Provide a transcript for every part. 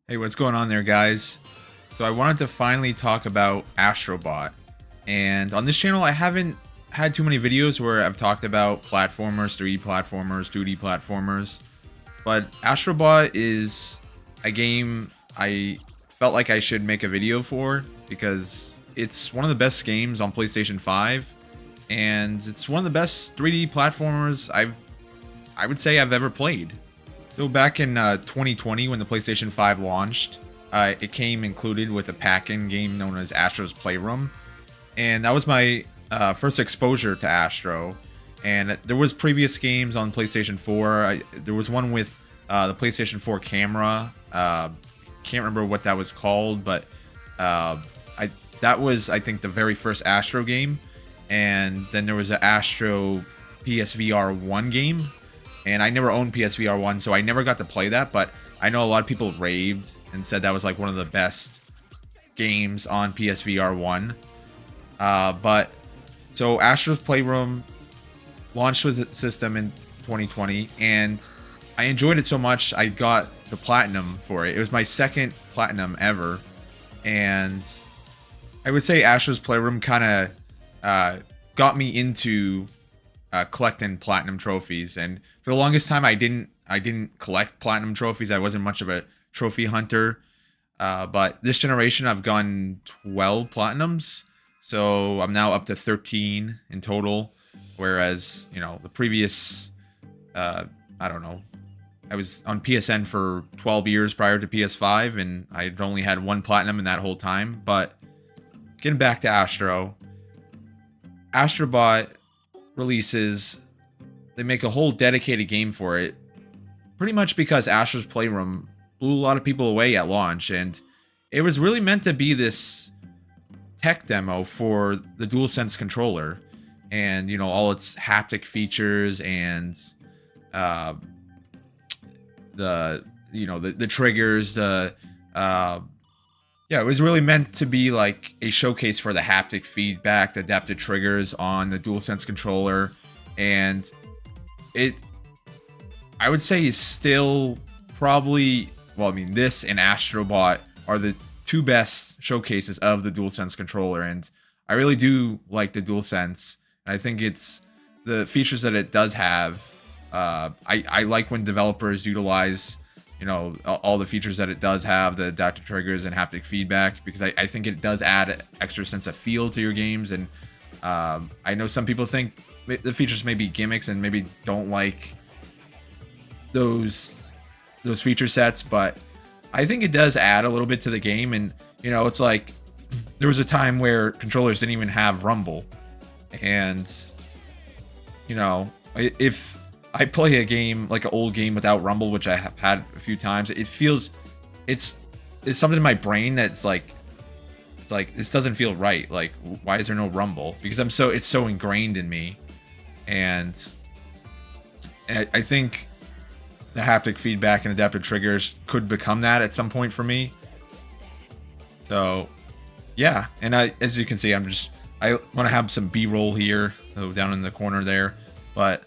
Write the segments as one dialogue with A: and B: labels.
A: Hey, what's going on there, guys? So I wanted to finally talk about Astro Bot. And on this channel, I haven't had too many videos where I've talked about platformers, 3D platformers, 2D platformers. But Astro Bot is a game I felt like I should make a video for because it's one of the best games on PlayStation 5. And it's one of the best 3D platformers I would say I've ever played. So back in 2020, when the PlayStation 5 launched, it came included with a pack-in game known as Astro's Playroom, and that was my first exposure to Astro. And there was previous games on PlayStation 4. There was one with the PlayStation 4 camera. Can't remember what that was called, but that was, I think, the very first Astro game. And then there was an Astro PSVR 1 game. And I never owned PSVR 1, so I never got to play that, but I know a lot of people raved and said that was like one of the best games on PSVR 1. So Astro's Playroom launched with the system in 2020, and I enjoyed it so much, I got the platinum for it. It was my second platinum ever, and I would say Astro's Playroom kind of got me into collecting platinum trophies, and for the longest time I didn't collect platinum trophies. I wasn't much of a trophy hunter, but this generation I've gotten 12 platinums, so I'm now up to 13 in total, whereas the previous I don't know, I was on PSN for 12 years prior to PS5, and I'd only had one platinum in that whole time. But getting back to Astrobot releases, they make a whole dedicated game for it, pretty much because Astro's Playroom blew a lot of people away at launch, and it was really meant to be this tech demo for the DualSense controller, and all its haptic features and the triggers, yeah, it was really meant to be like a showcase for the haptic feedback, the adaptive triggers on the DualSense controller, and I would say is still probably, well, I mean, this and Astrobot are the two best showcases of the DualSense controller, and I really do like the DualSense, and I think it's the features that it does have. I like when developers utilize all the features that it does have, the adaptive triggers and haptic feedback, because I think it does add an extra sense of feel to your games. And I know some people think the features may be gimmicks and maybe don't like those feature sets, but I think it does add a little bit to the game. And it's like there was a time where controllers didn't even have rumble, and if I play a game like an old game without rumble, which I have had a few times, it feels it's something in my brain that's like, it's like, this doesn't feel right. Like, why is there no rumble? Because it's so ingrained in me, and I think the haptic feedback and adaptive triggers could become that at some point for me. So yeah, and as you can see, I want to have some B-roll here, so down in the corner there, but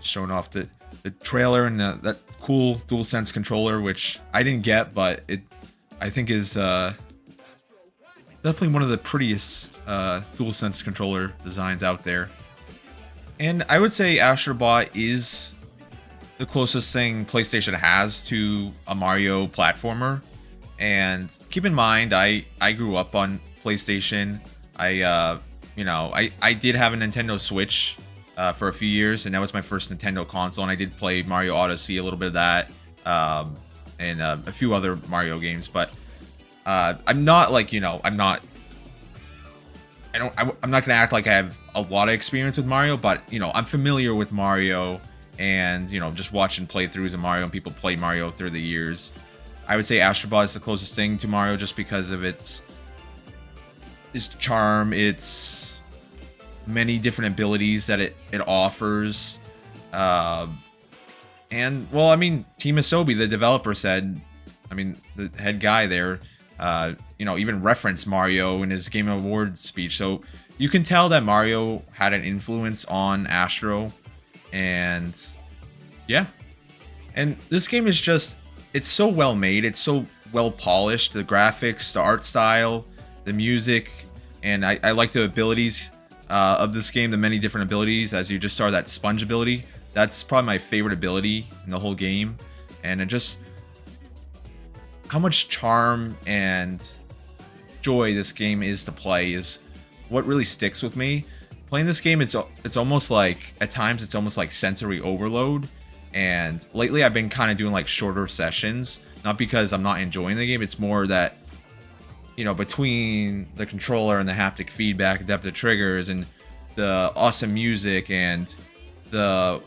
A: showing off the trailer and that cool DualSense controller, which I didn't get, but I think is definitely one of the prettiest DualSense controller designs out there. And I would say Astrobot is the closest thing PlayStation has to a Mario platformer. And keep in mind, I grew up on PlayStation. I did have a Nintendo Switch for a few years, and that was my first Nintendo console, and I did play Mario Odyssey, a little bit of that, and a few other Mario games. But I'm not like, I'm not gonna act like I have a lot of experience with Mario, but I'm familiar with Mario, and just watching playthroughs of Mario and people play Mario through the years. I would say Astrobot is the closest thing to Mario, just because of its charm, its many different abilities that it offers. And well, I mean, Team Asobi, the developer, said, I mean, the head guy there, even referenced Mario in his Game Awards speech. So you can tell that Mario had an influence on Astro. And yeah, and this game is just, it's so well made. It's so well polished. The graphics, the art style, the music, and I like the abilities of this game. The many different abilities, as you just saw that sponge ability. That's probably my favorite ability in the whole game, and it just how much charm and joy this game is to play is what really sticks with me. Playing this game, it's almost like at times it's almost like sensory overload. And lately I've been kind of doing like shorter sessions, not because I'm not enjoying the game. It's more that, you know, between the controller and the haptic feedback, depth of triggers, and the awesome music and the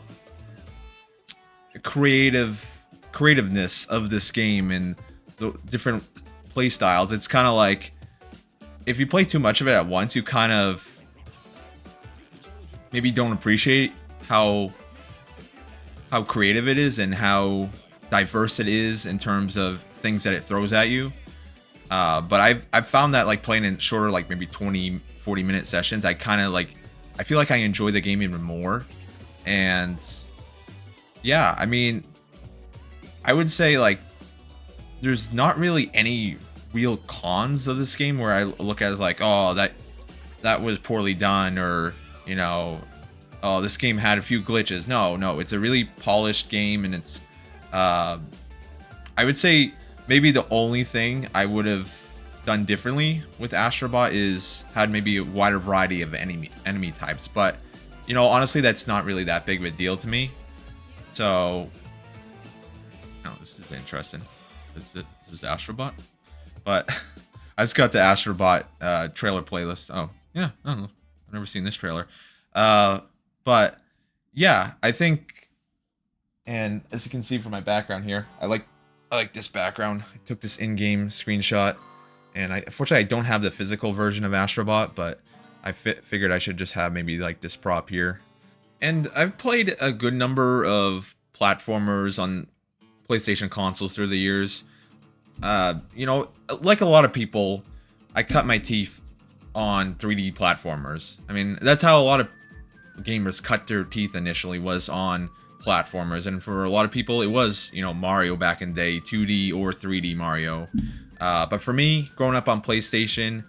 A: creativeness of this game and the different play styles, it's kind of like if you play too much of it at once, you kind of maybe don't appreciate how creative it is and how diverse it is in terms of things that it throws at you. But I've found that like playing in shorter, like maybe 20-40 minute sessions, I feel like I enjoy the game even more. And yeah, I mean, I would say like there's not really any real cons of this game where I look at it as like, oh, that was poorly done, or, you know, oh, this game had a few glitches. No, it's a really polished game, and it's I would say maybe the only thing I would have done differently with Astro Bot is had maybe a wider variety of enemy types, but you know, honestly, that's not really that big of a deal to me. So, no, this is interesting. This is Astro Bot, but I just got the Astro Bot trailer playlist. Oh yeah, I don't know, I've never seen this trailer. But yeah, I think, and as you can see from my background here, I like this background. I took this in-game screenshot, and unfortunately I don't have the physical version of Astro Bot, but I figured I should just have maybe like this prop here. And I've played a good number of platformers on PlayStation consoles through the years. You know, like a lot of people, I cut my teeth on 3D platformers. I mean, that's how a lot of gamers cut their teeth initially, was on platformers. And for a lot of people, it was, you know, Mario back in the day, 2D or 3D Mario. But for me, growing up on PlayStation,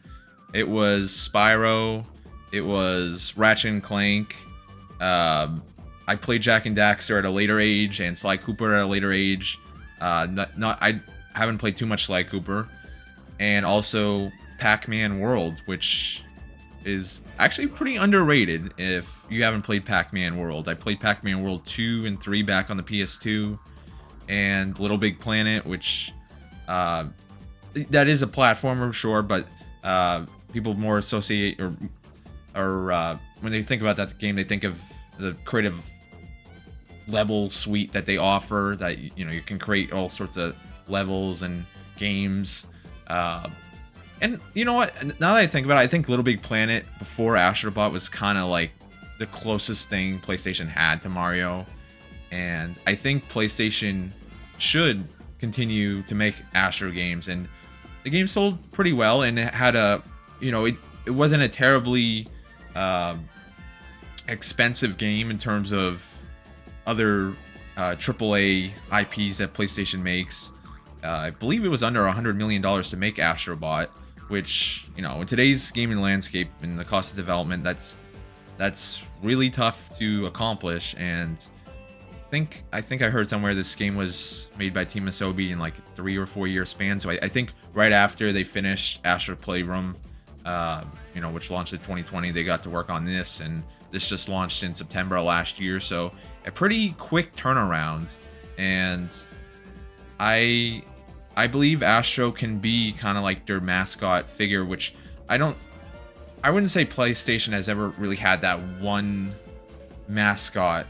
A: it was Spyro, it was Ratchet and Clank. I played Jak and Daxter at a later age, and Sly Cooper at a later age. I haven't played too much Sly Cooper. And also Pac-Man World, which is actually pretty underrated if you haven't played Pac-Man World. I played Pac-Man World 2 and 3 back on the PS2, and Little Big Planet, which that is a platformer, sure, but people more associate or when they think about that game, they think of the creative level suite that they offer, that, you know, you can create all sorts of levels and games. And you know what? Now that I think about it, I think Little Big Planet before Astro Bot was kind of like the closest thing PlayStation had to Mario. And I think PlayStation should continue to make Astro games. And the game sold pretty well, and it had a, you know, it wasn't a terribly expensive game in terms of other AAA IPs that PlayStation makes. I believe it was under $100 million to make Astro Bot, which, you know, in today's gaming landscape and the cost of development, that's really tough to accomplish. And I think I heard somewhere this game was made by Team Asobi in like 3 or 4 year span. So I think right after they finished Astro Playroom, you know, which launched in 2020, they got to work on this, and this just launched in September of last year. So a pretty quick turnaround. And I believe Astro can be kind of like their mascot figure, which I wouldn't say PlayStation has ever really had that one mascot.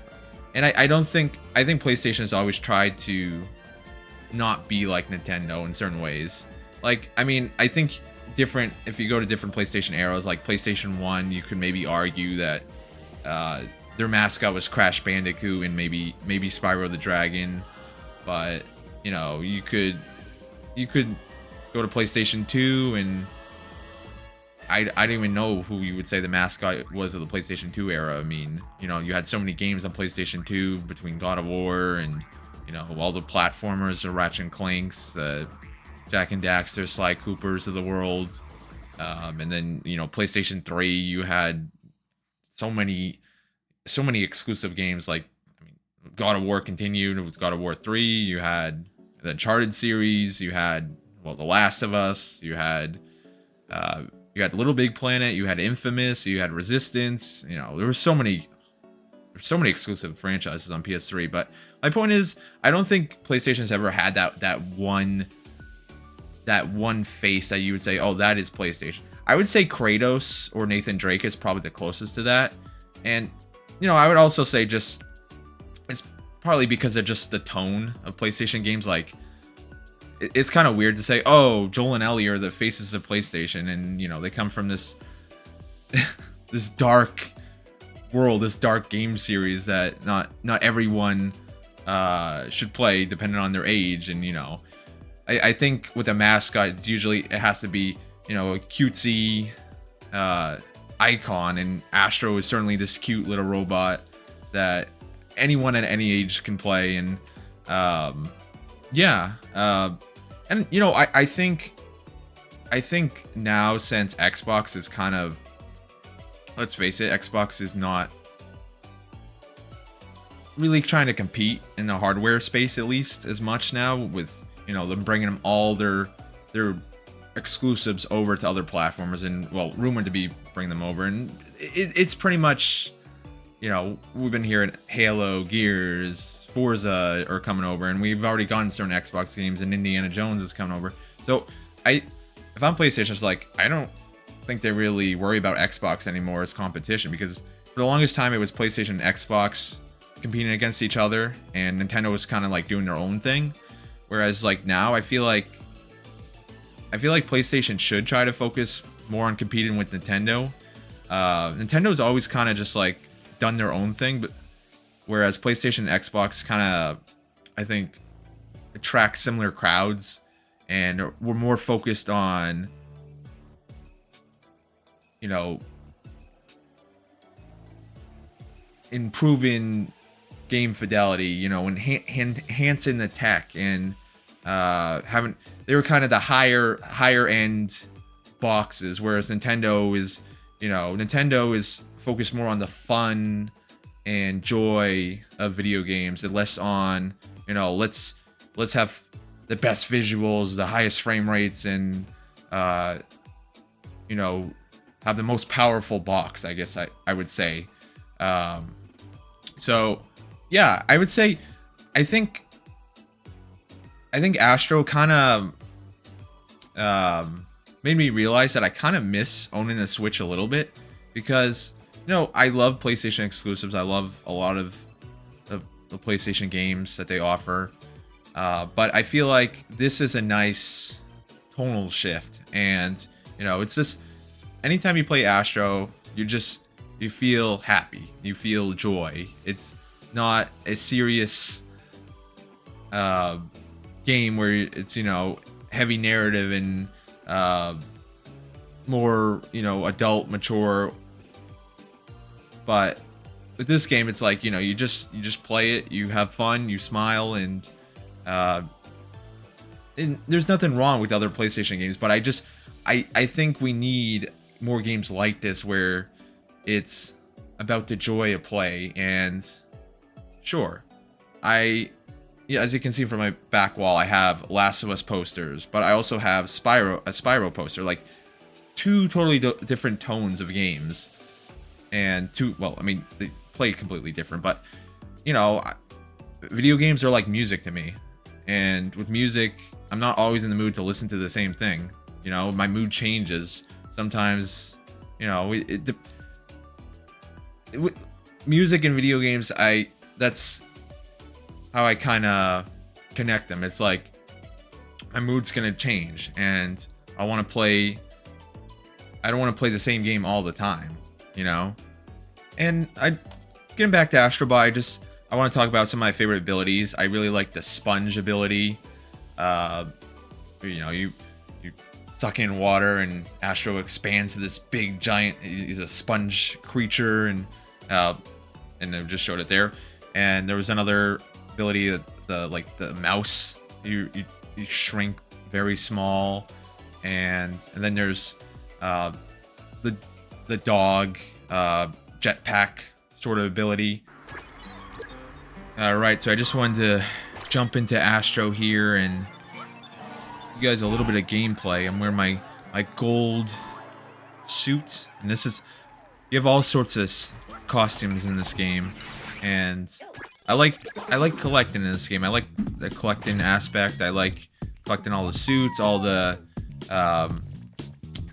A: And I think PlayStation has always tried to not be like Nintendo in certain ways. Like, I mean, I think if you go to different PlayStation eras, like PlayStation 1, you could maybe argue that their mascot was Crash Bandicoot and maybe Spyro the Dragon. But, you know, you could go to PlayStation 2, and I don't even know who you would say the mascot was of the PlayStation 2 era. I mean, you know, you had so many games on PlayStation 2 between God of War and, You know, all the platformers, the Ratchet and Clanks, the Jack and Daxter, Sly Coopers of the world. And then, you know, PlayStation 3, you had so many exclusive games like, I mean, God of War continued with God of War 3. You had the Uncharted series. You had, well, The Last of Us. You had Little Big Planet. You had Infamous. You had Resistance. You know, there were so many exclusive franchises on PS3. But my point is, I don't think PlayStation's ever had that one face that you would say, oh, that is PlayStation. I would say Kratos or Nathan Drake is probably the closest to that. And, you know, I would also say just, it's probably because of just the tone of PlayStation games. Like, it's kind of weird to say, oh, Joel and Ellie are the faces of PlayStation. And, you know, they come from this, this dark world, this dark game series that not everyone should play depending on their age. And, you know, I think with a Mascot, it's usually it has to be, you know, a cutesy icon, and Astro is certainly this cute little robot that anyone at any age can play. And yeah, and you know, I think now, since Xbox is kind of, let's face it, Xbox is not really trying to compete in the hardware space, at least as much now, with, you know, them bringing them all their exclusives over to other platformers, and, well, rumored to be bring them over, and it's pretty much, you know, we've been hearing Halo, Gears, Forza are coming over, and we've already gotten certain Xbox games, and Indiana Jones is coming over. So if I'm PlayStation, it's like, I don't think they really worry about Xbox anymore as competition, because for the longest time it was PlayStation and Xbox competing against each other, and Nintendo was kind of like doing their own thing. Whereas, like, now I feel like PlayStation should try to focus more on competing with Nintendo. Nintendo's always kind of just like done their own thing, but whereas PlayStation and Xbox kind of, I think, attract similar crowds, and we're more focused on, you know, improving game fidelity, you know, enhancing the tech, and they were kind of the higher end boxes, whereas Nintendo is focused more on the fun and joy of video games, and less on, you know, let's have the best visuals, the highest frame rates, and you know, have the most powerful box, I guess I would say. So yeah, I would say, I think Astro kind of made me realize that I kind of miss owning a Switch a little bit, because, you know, I love PlayStation exclusives. I love a lot of the PlayStation games that they offer, but I feel like this is a nice tonal shift, and, you know, it's just, anytime you play Astro, you feel happy, you feel joy. It's not a serious game where it's, you know, heavy narrative and more, you know, adult, mature. But with this game, it's like, you know, you just play it, you have fun, you smile, and there's nothing wrong with other PlayStation games, but I think we need more games like this where it's about the joy of play. And sure, yeah, as you can see from my back wall, I have Last of Us posters, but I also have a Spyro poster, like two totally different tones of games, and well, I mean, they play completely different, but, you know, video games are like music to me, and with music, I'm not always in the mood to listen to the same thing. You know, my mood changes sometimes. You know, music and video games, that's how I kind of connect them. It's like my mood's gonna change, and I don't want to play the same game all the time, you know. And getting back to Astro Bot, I want to talk about some of my favorite abilities. I really like the sponge ability. You know, you suck in water, and Astro expands to this big giant. He's a sponge creature, and they just showed it there. And there was another ability, the mouse. You shrink very small, and then there's the dog jetpack sort of ability. Alright, so I just wanted to jump into Astro here and give you guys a little bit of gameplay. I'm wearing my gold suit, and this is, you have all sorts of costumes in this game, and I like collecting in this game. I like the collecting aspect. I like collecting all the suits, all the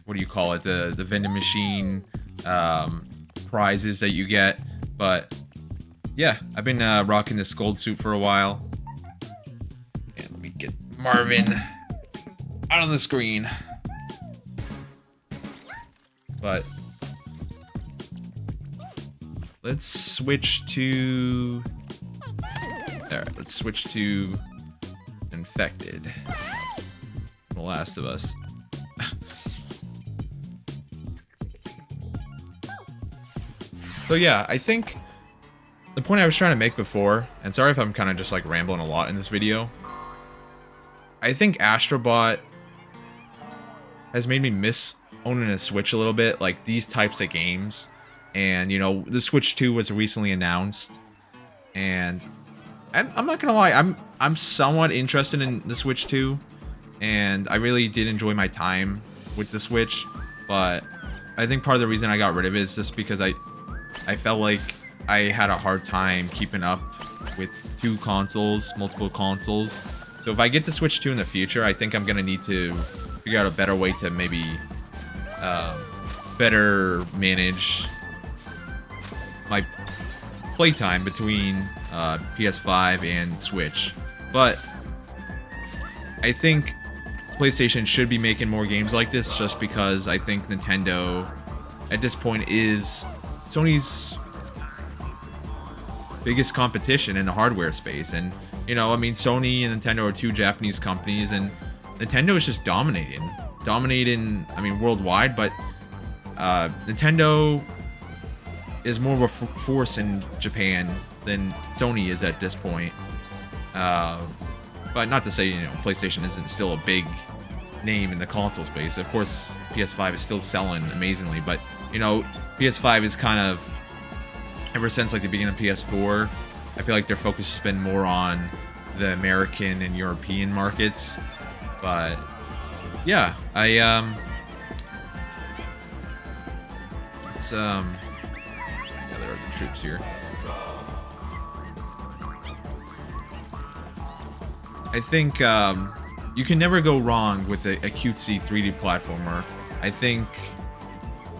A: what do you call it, the vending machine prizes that you get. But yeah, I've been rocking this gold suit for a while. And let me get Marvin out on the screen. But let's switch to... Alright, let's switch to Infected. The Last of Us. So yeah, I think the point I was trying to make before, and sorry if I'm kind of just like rambling a lot in this video, I think Astro Bot has made me miss owning a Switch a little bit, like these types of games. And you know, the Switch 2 was recently announced, and I'm not gonna lie, I'm somewhat interested in the Switch 2, and I really did enjoy my time with the Switch. But I think part of the reason I got rid of it is just because I felt like I had a hard time keeping up with multiple consoles. So if I get to Switch 2 in the future, I think I'm gonna need to figure out a better way to maybe better manage my playtime between PS5 and Switch. But I think PlayStation should be making more games like this, just because I think Nintendo at this point is Sony's biggest competition in the hardware space. And you know, I mean, Sony and Nintendo are two Japanese companies, and Nintendo is just dominating, I mean, worldwide. But Nintendo is more of a force in Japan than Sony is at this point. But not to say, you know, PlayStation isn't still a big name in the console space. Of course, PS5 is still selling amazingly, but you know, PS5 is kind of, ever since like the beginning of PS4, I feel like their focus has been more on the American and European markets. But yeah, it's yeah, there are the troops here. I think you can never go wrong with a cutesy 3D platformer. I think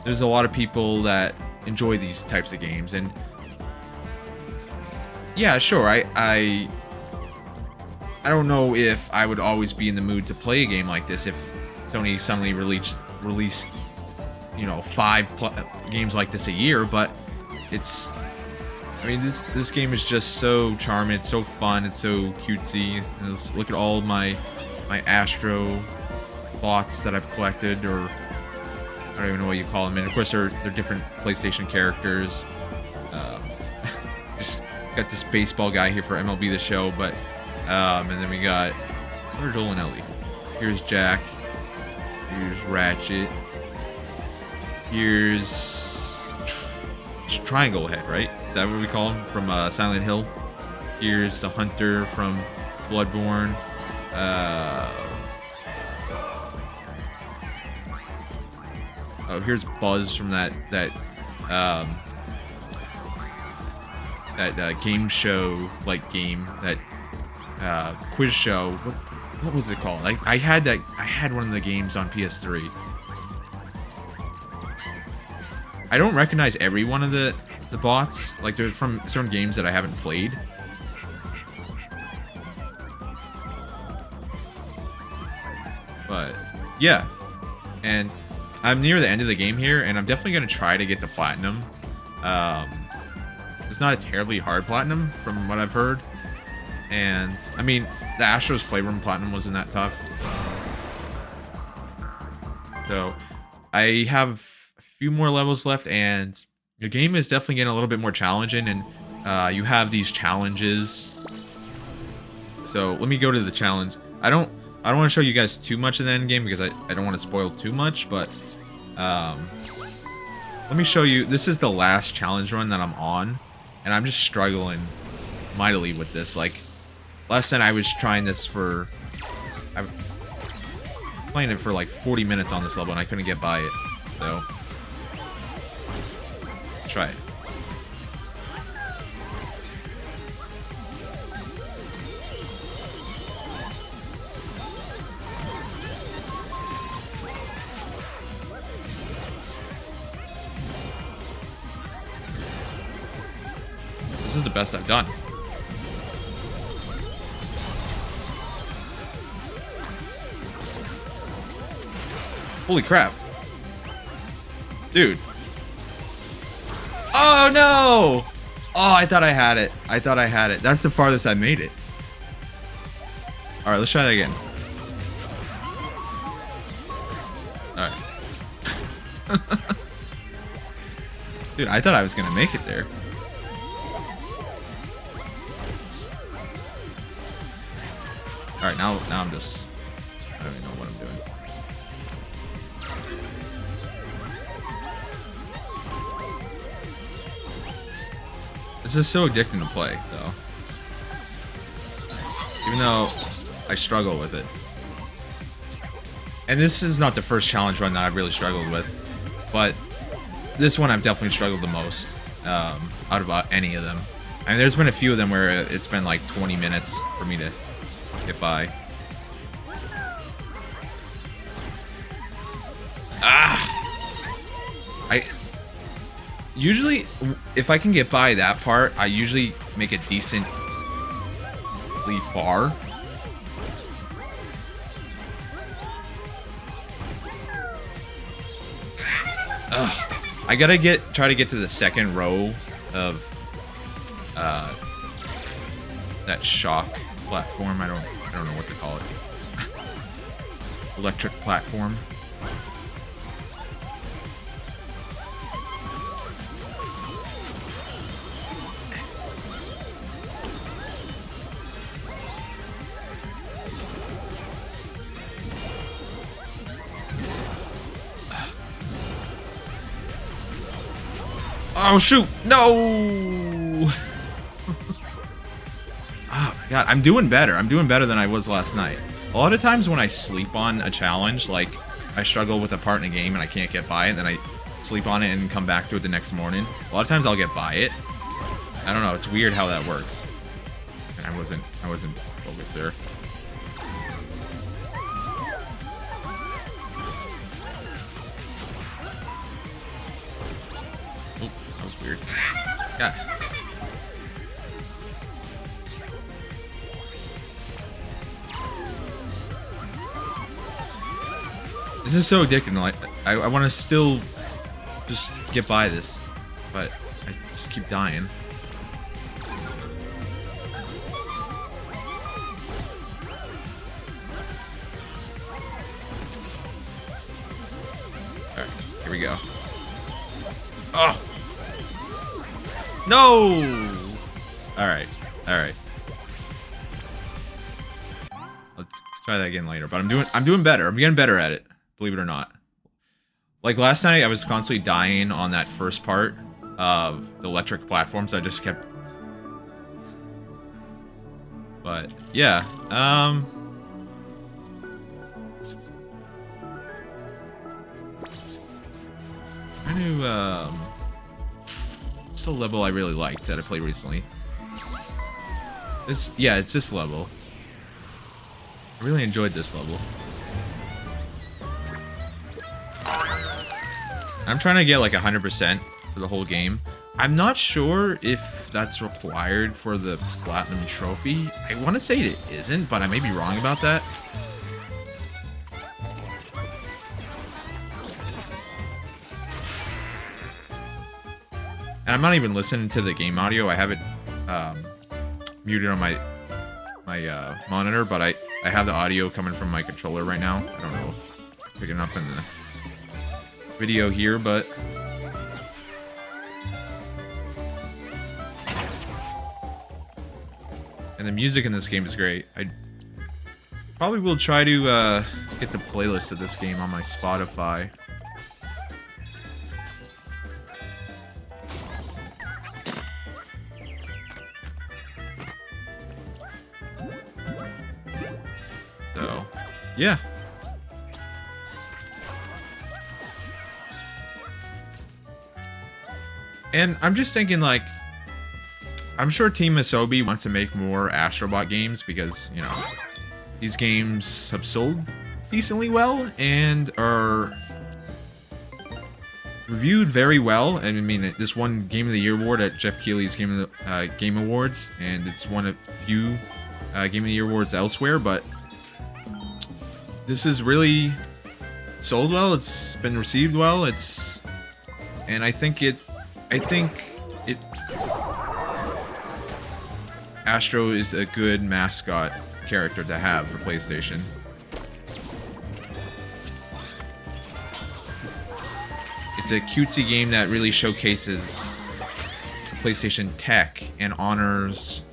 A: there's a lot of people that enjoy these types of games, and yeah, sure, I don't know if I would always be in the mood to play a game like this if Sony suddenly released, you know, 5 games like this a year. But it's, I mean, this game is just so charming, it's so fun, it's so cutesy. And just look at all of my Astro Bots that I've collected, or I don't even know what you call them. And of course, they're different PlayStation characters. Just got this baseball guy here for MLB The Show, but and then we got Joel and Ellie. Here's Jack. Here's Ratchet. Here's Triangle Head, right? Is that what we call him from Silent Hill? Here's the Hunter from Bloodborne. Oh, here's Buzz from that game show, like game, that quiz show. What was it called? I had one of the games on PS3. I don't recognize every one of the bots. Like, they're from certain games that I haven't played. But yeah, and I'm near the end of the game here, and I'm definitely gonna try to get the platinum. It's not a terribly hard platinum from what I've heard, and I mean, the Astro's Playroom platinum wasn't that tough. So I have a few more levels left, and the game is definitely getting a little bit more challenging. And you have these challenges So let me go to the challenge. I don't want to show you guys too much of the end game because I don't want to spoil too much, but let me show you. This is the last challenge run that I'm on, and I'm just struggling mightily with this. Like, last night I was trying this for... I was playing it for like 40 minutes on this level, and I couldn't get by it. So, try it. This is the best I've done. Holy crap. Dude. Oh no! Oh, I thought I had it. I thought I had it. That's the farthest I made it. Alright, let's try that again. Alright. Dude, I thought I was gonna make it there. Alright, now I'm just... I don't even know what I'm doing. This is so addicting to play, though. Even though I struggle with it. And this is not the first challenge run that I've really struggled with. But this one I've definitely struggled the most out of any of them. I mean, there's been a few of them where it's been like 20 minutes for me to get by. Usually, if I can get by that part, I usually make it decently far. Ugh. I gotta try to get to the second row of that shock platform. I don't know what to call it. Electric platform. Oh shoot! No! Oh my god, I'm doing better. I'm doing better than I was last night. A lot of times when I sleep on a challenge, like I struggle with a part in a game and I can't get by it, then I sleep on it and come back to it the next morning. A lot of times I'll get by it. I don't know. It's weird how that works. And I wasn't focused there. Weird. Yeah. This is so addicting. Like, I want to still just get by this, but I just keep dying. Alright, here we go. Oh! No! Alright, alright. I'll try that again later, but I'm doing better. I'm getting better at it, believe it or not. Like last night, I was constantly dying on that first part of the electric platform, so I just kept... But, yeah, I knew, it's the level I really liked that I played recently. Yeah, it's this level. I really enjoyed this level. I'm trying to get like 100% for the whole game. I'm not sure if that's required for the Platinum Trophy. I want to say it isn't, but I may be wrong about that. And I'm not even listening to the game audio. I have it muted on my monitor, but I have the audio coming from my controller right now. I don't know if it's picking up in the video here, but... And And the music in this game is great. I probably will try to get the playlist of this game on my Spotify. So, yeah. And I'm just thinking, like, I'm sure Team Asobi wants to make more Astro Bot games because, you know, these games have sold decently well and are reviewed very well. And I mean, this won Game of the Year award at Jeff Keighley's Game Awards, and it's won a few Game of the Year awards elsewhere. But this is really sold well. It's been received well. And I think Astro is a good mascot character to have for PlayStation. It's a cutesy game that really showcases PlayStation tech and honors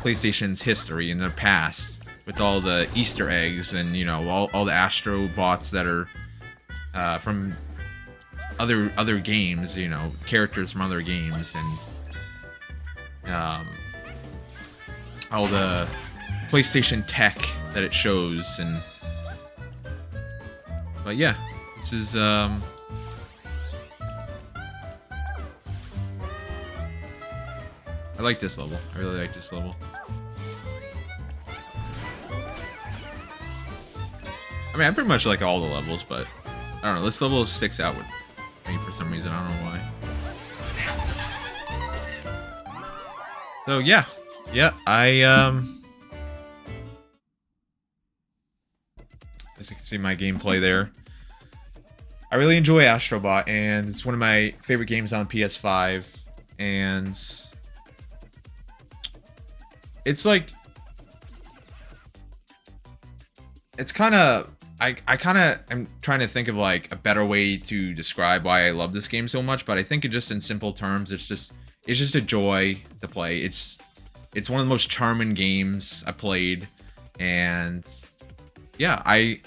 A: PlayStation's history in their past with all the Easter eggs and, you know, all the Astro Bots that are from other games, you know, characters from other games, and all the PlayStation tech that it shows. And but yeah, this is I like this level. I really like this level. I mean, I pretty much like all the levels, but I don't know, this level sticks out with me for some reason. I don't know why. So yeah, as you can see my gameplay there, I really enjoy Astro Bot, and it's one of my favorite games on PS5, and it's like, it's kind of, I kind of am trying to think of like a better way to describe why I love this game so much, but I think it just in simple terms, it's just a joy to play. It's one of the most charming games I played, and yeah, I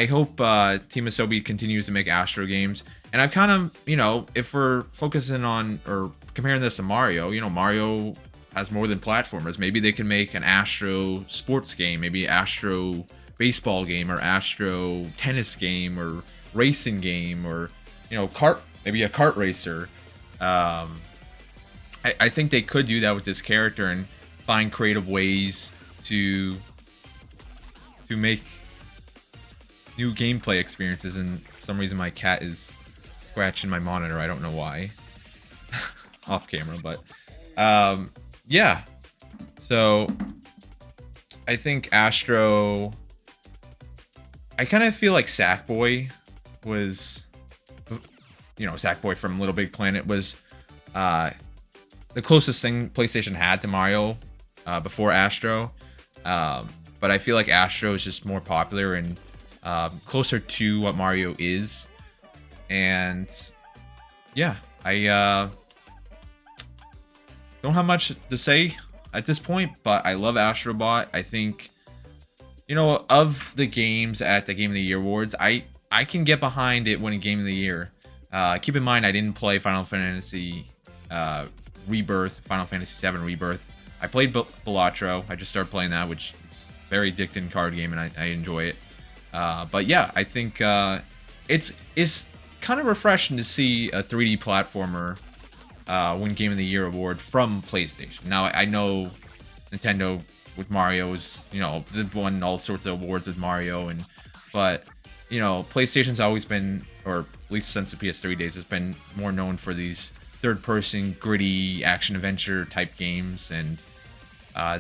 A: hope Team Asobi continues to make Astro games. And I've kind of, you know, if we're focusing on or comparing this to Mario, you know, Mario has more than platformers. Maybe they can make an Astro sports game, maybe Astro baseball game, or Astro tennis game, or racing game, or, you know, maybe a kart racer. I think they could do that with this character and find creative ways to make new gameplay experiences. And for some reason my cat is scratching my monitor. I don't know why. Off camera, but yeah. So I think Astro, I kind of feel like Sackboy was, you know, Sackboy from Little Big Planet was the closest thing PlayStation had to Mario before Astro. But I feel like Astro is just more popular and closer to what Mario is. And yeah, I don't have much to say at this point, but I love Astro Bot. I think, you know, of the games at the Game of the Year awards, I can get behind it winning Game of the Year. Keep in mind, I didn't play Final Fantasy Rebirth, Final Fantasy VII Rebirth. I played Balatro. I just started playing that, which is a very addicting card game, and I enjoy it. But yeah, I think it's kind of refreshing to see a 3D platformer win Game of the Year award from PlayStation. Now, I know Nintendo with Mario is, you know, they've won all sorts of awards with Mario, but you know, PlayStation's always been, or at least since the PS3 days, has been more known for these third-person, gritty action-adventure type games, and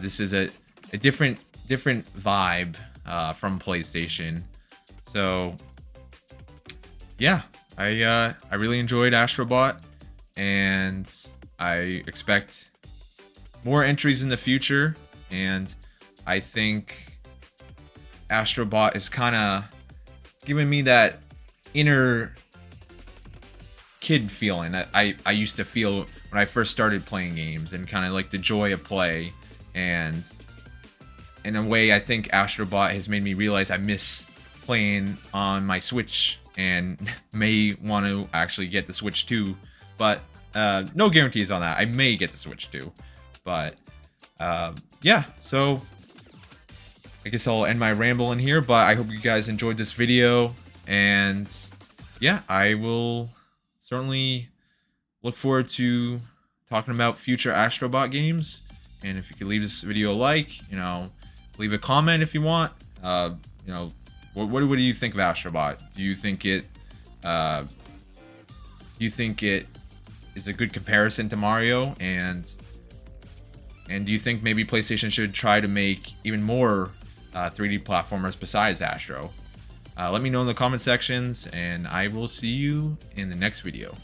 A: this is a different vibe from PlayStation. So yeah, I really enjoyed Astro Bot, and I expect more entries in the future. And I think Astro Bot is kind of giving me that inner kid feeling that I used to feel when I first started playing games and kind of like the joy of play. And in a way, I think Astro Bot has made me realize I miss playing on my Switch and may want to actually get the Switch too. But no guarantees on that. I may get the Switch too. But yeah, so I guess I'll end my ramble in here. But I hope you guys enjoyed this video. And yeah, I will certainly look forward to talking about future Astro Bot games. And if you could leave this video a like, leave a comment if you want. What do you think of Astro Bot? Do you think it is a good comparison to Mario? And do you think maybe PlayStation should try to make even more 3D platformers besides Astro? Let me know in the comment sections, and I will see you in the next video.